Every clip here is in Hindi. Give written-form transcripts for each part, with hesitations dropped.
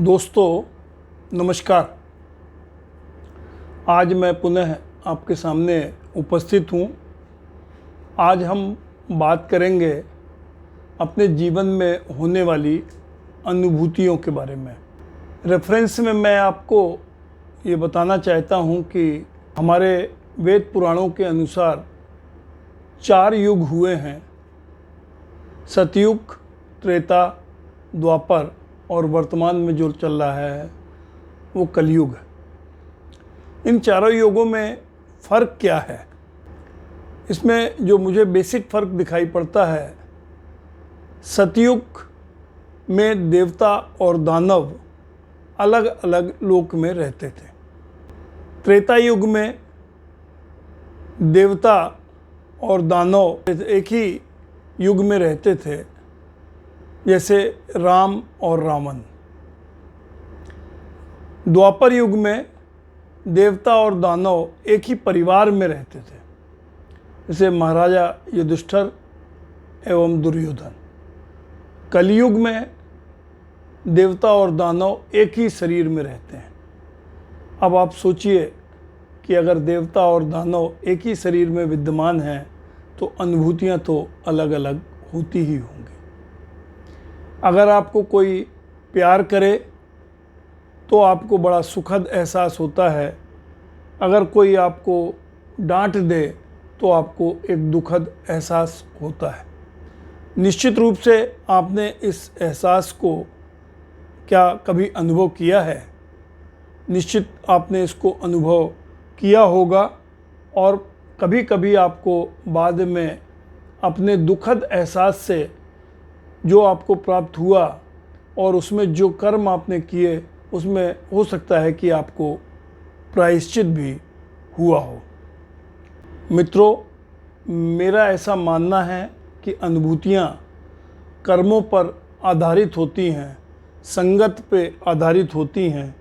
दोस्तों नमस्कार। आज मैं पुनः आपके सामने उपस्थित हूँ। आज हम बात करेंगे अपने जीवन में होने वाली अनुभूतियों के बारे में। रेफरेंस में मैं आपको ये बताना चाहता हूँ कि हमारे वेद पुराणों के अनुसार 4 युग हुए हैं: सतयुग, त्रेता, द्वापर और वर्तमान में जो चल रहा है वो कलयुग है। इन चारों युगों में फ़र्क क्या है? इसमें जो मुझे बेसिक फ़र्क दिखाई पड़ता है, सतयुग में देवता और दानव अलग अलग लोक में रहते थे। त्रेता युग में देवता और दानव एक ही युग में रहते थे, जैसे राम और रावण। द्वापर युग में देवता और दानव एक ही परिवार में रहते थे, जैसे महाराजा युधिष्ठिर एवं दुर्योधन। कलयुग में देवता और दानव एक ही शरीर में रहते हैं। अब आप सोचिए कि अगर देवता और दानव एक ही शरीर में विद्यमान हैं तो अनुभूतियाँ तो अलग अलग होती ही होंगी। अगर आपको कोई प्यार करे तो आपको बड़ा सुखद एहसास होता है। अगर कोई आपको डांट दे तो आपको एक दुखद एहसास होता है। निश्चित रूप से आपने इस एहसास को क्या कभी अनुभव किया है? निश्चित आपने इसको अनुभव किया होगा और कभी कभी आपको बाद में अपने दुखद एहसास से जो आपको प्राप्त हुआ और उसमें जो कर्म आपने किए उसमें हो सकता है कि आपको प्रायश्चित भी हुआ हो। मित्रों, मेरा ऐसा मानना है कि अनुभूतियाँ कर्मों पर आधारित होती हैं, संगत पे आधारित होती हैं।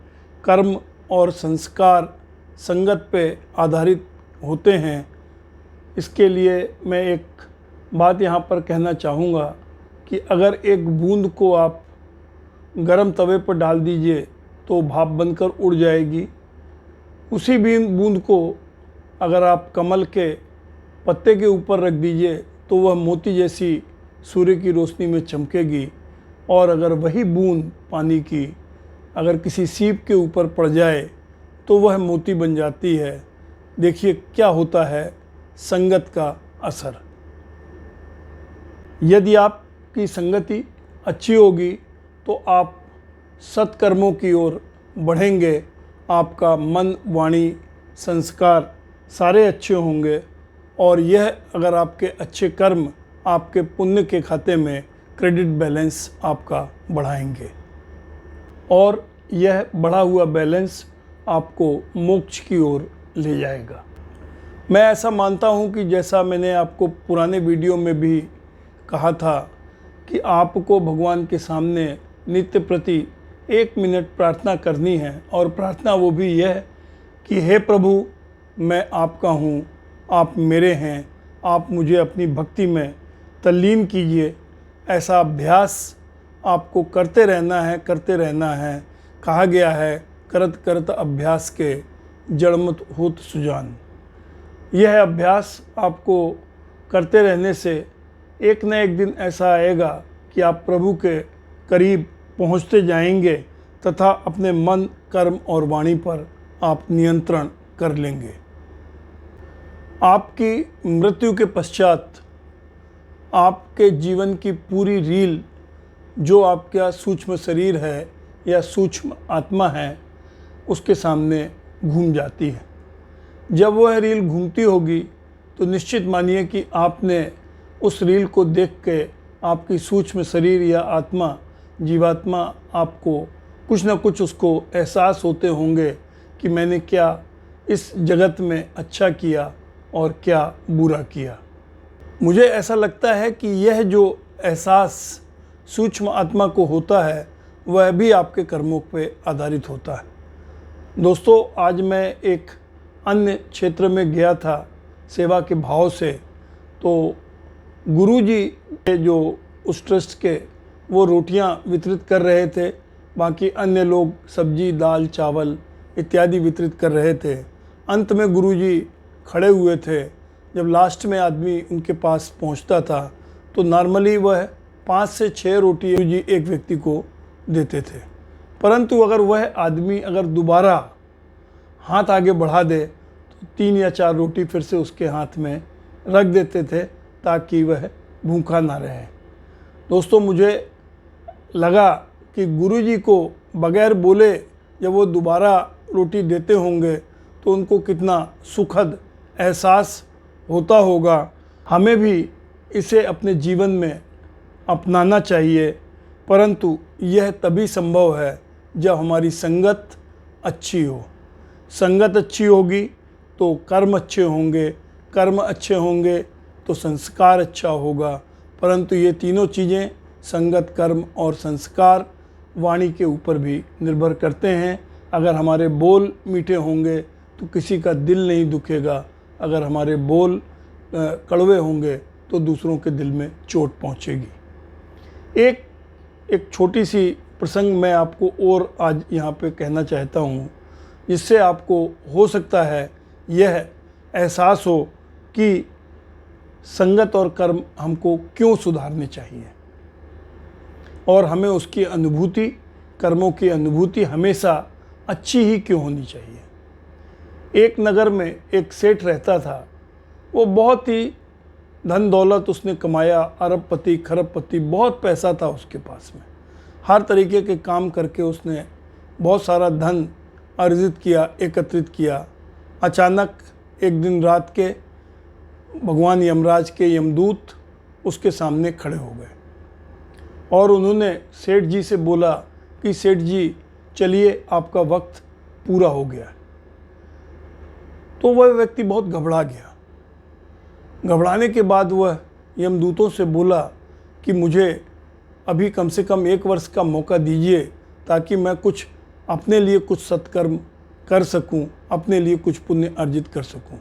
कर्म और संस्कार संगत पे आधारित होते हैं। इसके लिए मैं एक बात यहाँ पर कहना चाहूँगा कि अगर एक बूंद को आप गरम तवे पर डाल दीजिए तो भाप बनकर उड़ जाएगी। उसी बूंद को अगर आप कमल के पत्ते के ऊपर रख दीजिए तो वह मोती जैसी सूर्य की रोशनी में चमकेगी। और अगर वही बूंद पानी की अगर किसी सीप के ऊपर पड़ जाए तो वह मोती बन जाती है। देखिए क्या होता है संगत का असर। यदि आपकी संगति अच्छी होगी तो आप सत्कर्मों की ओर बढ़ेंगे। आपका मन, वाणी, संस्कार सारे अच्छे होंगे और यह अगर आपके अच्छे कर्म आपके पुण्य के खाते में क्रेडिट बैलेंस आपका बढ़ाएंगे और यह बढ़ा हुआ बैलेंस आपको मोक्ष की ओर ले जाएगा। मैं ऐसा मानता हूँ कि जैसा मैंने आपको पुराने वीडियो में भी कहा था कि आपको भगवान के सामने नित्य प्रति 1 मिनट प्रार्थना करनी है। और प्रार्थना वो भी यह कि हे प्रभु, मैं आपका हूँ, आप मेरे हैं, आप मुझे अपनी भक्ति में तल्लीन कीजिए। ऐसा अभ्यास आपको करते रहना है। कहा गया है, करत करत अभ्यास के जड़मत होत सुजान। यह अभ्यास आपको करते रहने से एक न एक दिन ऐसा आएगा कि आप प्रभु के करीब पहुंचते जाएंगे तथा अपने मन, कर्म और वाणी पर आप नियंत्रण कर लेंगे। आपकी मृत्यु के पश्चात आपके जीवन की पूरी रील, जो आपका सूक्ष्म शरीर है या सूक्ष्म आत्मा है, उसके सामने घूम जाती है। जब वह रील घूमती होगी तो निश्चित मानिए कि आपने उस रील को देख के आपकी सूक्ष्म शरीर या आत्मा, जीवात्मा, आपको कुछ न कुछ उसको एहसास होते होंगे कि मैंने क्या इस जगत में अच्छा किया और क्या बुरा किया। मुझे ऐसा लगता है कि यह जो एहसास सूक्ष्म आत्मा को होता है वह भी आपके कर्मों पे आधारित होता है। दोस्तों, आज मैं एक अन्य क्षेत्र में गया था सेवा के भाव से, तो गुरुजी जो उस ट्रस्ट के वो रोटियां वितरित कर रहे थे बाकी अन्य लोग सब्जी, दाल, चावल इत्यादि वितरित कर रहे थे। अंत में गुरुजी खड़े हुए थे। जब लास्ट में आदमी उनके पास पहुंचता था तो नॉर्मली वह 5 से 6 रोटी गुरुजी एक व्यक्ति को देते थे, परंतु अगर वह आदमी अगर दोबारा हाथ आगे बढ़ा दे तो 3 या 4 रोटी फिर से उसके हाथ में रख देते थे ताकि वह भूखा ना रहे। दोस्तों, मुझे लगा कि गुरुजी को बगैर बोले जब वो दोबारा रोटी देते होंगे तो उनको कितना सुखद एहसास होता होगा। हमें भी इसे अपने जीवन में अपनाना चाहिए, परंतु यह तभी संभव है जब हमारी संगत अच्छी हो। संगत अच्छी होगी तो कर्म अच्छे होंगे, कर्म अच्छे होंगे तो संस्कार अच्छा होगा, परंतु ये तीनों चीज़ें संगत, कर्म और संस्कार वाणी के ऊपर भी निर्भर करते हैं। अगर हमारे बोल मीठे होंगे तो किसी का दिल नहीं दुखेगा, अगर हमारे बोल कड़वे होंगे तो दूसरों के दिल में चोट पहुंचेगी। एक छोटी सी प्रसंग मैं आपको और आज यहाँ पे कहना चाहता हूँ, जिससे आपको हो सकता है यह एहसास हो कि संगत और कर्म हमको क्यों सुधारने चाहिए और हमें उसकी अनुभूति, कर्मों की अनुभूति हमेशा अच्छी ही क्यों होनी चाहिए। एक नगर में एक सेठ रहता था। वो बहुत ही धन दौलत उसने कमाया, अरबपति खरबपति, बहुत पैसा था उसके पास में। हर तरीके के काम करके उसने बहुत सारा धन अर्जित किया, एकत्रित किया। अचानक एक दिन रात के भगवान यमराज के यमदूत उसके सामने खड़े हो गए और उन्होंने सेठ जी से बोला कि सेठ जी चलिए, आपका वक्त पूरा हो गया। तो वह व्यक्ति बहुत घबरा गया। घबराने के बाद वह यमदूतों से बोला कि मुझे अभी कम से कम 1 वर्ष का मौका दीजिए ताकि मैं कुछ अपने लिए कुछ सत्कर्म कर सकूं, अपने लिए कुछ पुण्य अर्जित कर सकूं।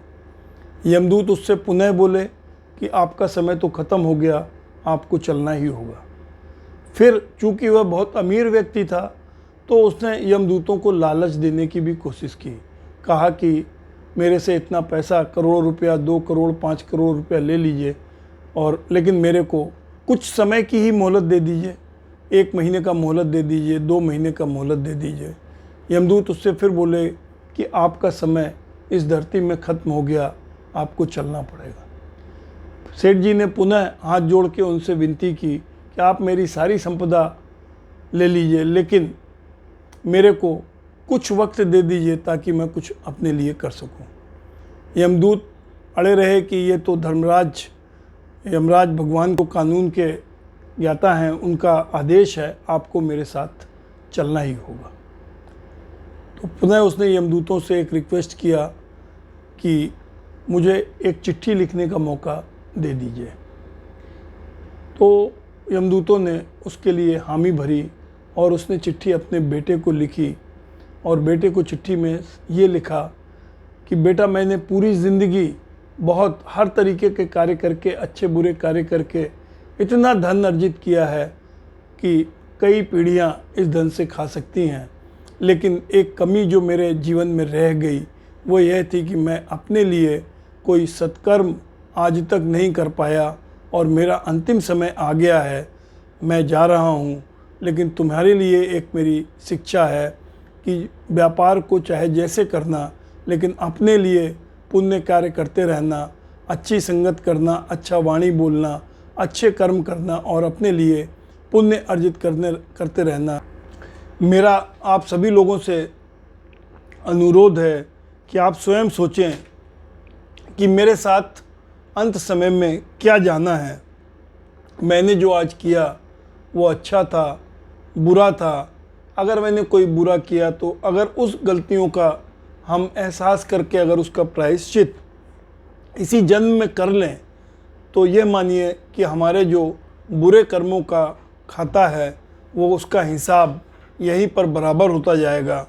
यमदूत उससे पुनः बोले कि आपका समय तो ख़त्म हो गया, आपको चलना ही होगा। फिर चूंकि वह बहुत अमीर व्यक्ति था तो उसने यमदूतों को लालच देने की भी कोशिश की। कहा कि मेरे से इतना पैसा, करोड़ रुपया, 2 करोड़ 5 करोड़ रुपया ले लीजिए, और लेकिन मेरे को कुछ समय की ही मोहलत दे दीजिए, 1 महीने का मोहलत दे दीजिए, 2 महीने का मोहलत दे दीजिए। यमदूत उससे फिर बोले कि आपका समय इस धरती में ख़त्म हो गया, आपको चलना पड़ेगा। सेठ जी ने पुनः हाथ जोड़ के उनसे विनती की कि आप मेरी सारी संपदा ले लीजिए, लेकिन मेरे को कुछ वक्त दे दीजिए ताकि मैं कुछ अपने लिए कर सकूं। यमदूत अड़े रहे कि ये तो यमराज भगवान को कानून के ज्ञाता हैं, उनका आदेश है, आपको मेरे साथ चलना ही होगा। तो पुनः उसने यमदूतों से एक रिक्वेस्ट किया कि मुझे एक चिट्ठी लिखने का मौका दे दीजिए। तो यमदूतों ने उसके लिए हामी भरी और उसने चिट्ठी अपने बेटे को लिखी और बेटे को चिट्ठी में ये लिखा कि बेटा, मैंने पूरी ज़िंदगी बहुत हर तरीके के कार्य करके, अच्छे बुरे कार्य करके इतना धन अर्जित किया है कि कई पीढ़ियां इस धन से खा सकती हैं, लेकिन एक कमी जो मेरे जीवन में रह गई वो यह थी कि मैं अपने लिए कोई सत्कर्म आज तक नहीं कर पाया और मेरा अंतिम समय आ गया है, मैं जा रहा हूँ। लेकिन तुम्हारे लिए एक मेरी शिक्षा है कि व्यापार को चाहे जैसे करना, लेकिन अपने लिए पुण्य कार्य करते रहना, अच्छी संगत करना, अच्छा वाणी बोलना, अच्छे कर्म करना और अपने लिए पुण्य अर्जित करते रहना। मेरा आप सभी लोगों से अनुरोध है कि आप स्वयं सोचें कि मेरे साथ अंत समय में क्या जाना है। मैंने जो आज किया वो अच्छा था, बुरा था। अगर मैंने कोई बुरा किया तो अगर उस गलतियों का हम एहसास करके अगर उसका प्रायश्चित इसी जन्म में कर लें तो ये मानिए कि हमारे जो बुरे कर्मों का खाता है वो उसका हिसाब यहीं पर बराबर होता जाएगा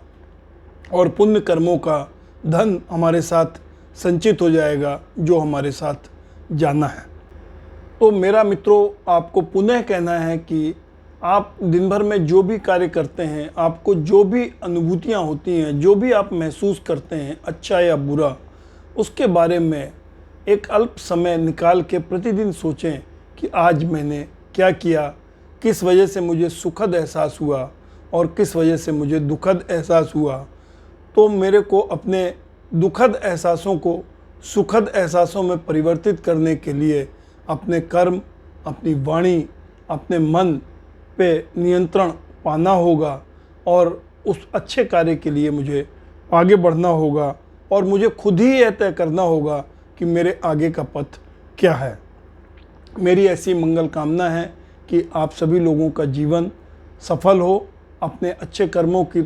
और पुण्य कर्मों का धन हमारे साथ संचित हो जाएगा जो हमारे साथ जाना है। तो मेरा मित्रों, आपको पुनः कहना है कि आप दिन भर में जो भी कार्य करते हैं, आपको जो भी अनुभूतियाँ होती हैं, जो भी आप महसूस करते हैं, अच्छा या बुरा, उसके बारे में एक अल्प समय निकाल के प्रतिदिन सोचें कि आज मैंने क्या किया, किस वजह से मुझे सुखद एहसास हुआ और किस वजह से मुझे दुखद एहसास हुआ। तो मेरे को अपने दुखद एहसासों को सुखद एहसासों में परिवर्तित करने के लिए अपने कर्म, अपनी वाणी, अपने मन पे नियंत्रण पाना होगा और उस अच्छे कार्य के लिए मुझे आगे बढ़ना होगा और मुझे खुद ही यह तय करना होगा कि मेरे आगे का पथ क्या है। मेरी ऐसी मंगल कामना है कि आप सभी लोगों का जीवन सफल हो, अपने अच्छे कर्मों की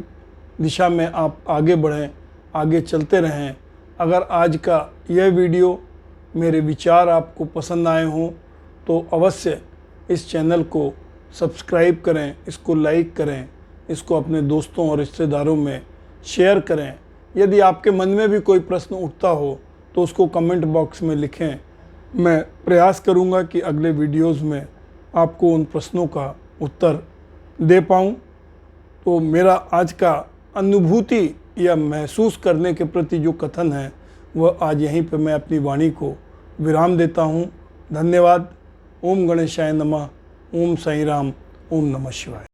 दिशा में आप आगे बढ़ें, आगे चलते रहें। अगर आज का यह वीडियो, मेरे विचार आपको पसंद आए हों तो अवश्य इस चैनल को सब्सक्राइब करें, इसको लाइक करें, इसको अपने दोस्तों और रिश्तेदारों में शेयर करें। यदि आपके मन में भी कोई प्रश्न उठता हो तो उसको कमेंट बॉक्स में लिखें। मैं प्रयास करूंगा कि अगले वीडियोस में आपको उन प्रश्नों का उत्तर दे पाऊं। तो मेरा आज का अनुभूति या महसूस करने के प्रति जो कथन है वह आज यहीं पर मैं अपनी वाणी को विराम देता हूं। धन्यवाद। ओम गणेशाय नमः। ओम साईं राम। ओम नमः शिवाय।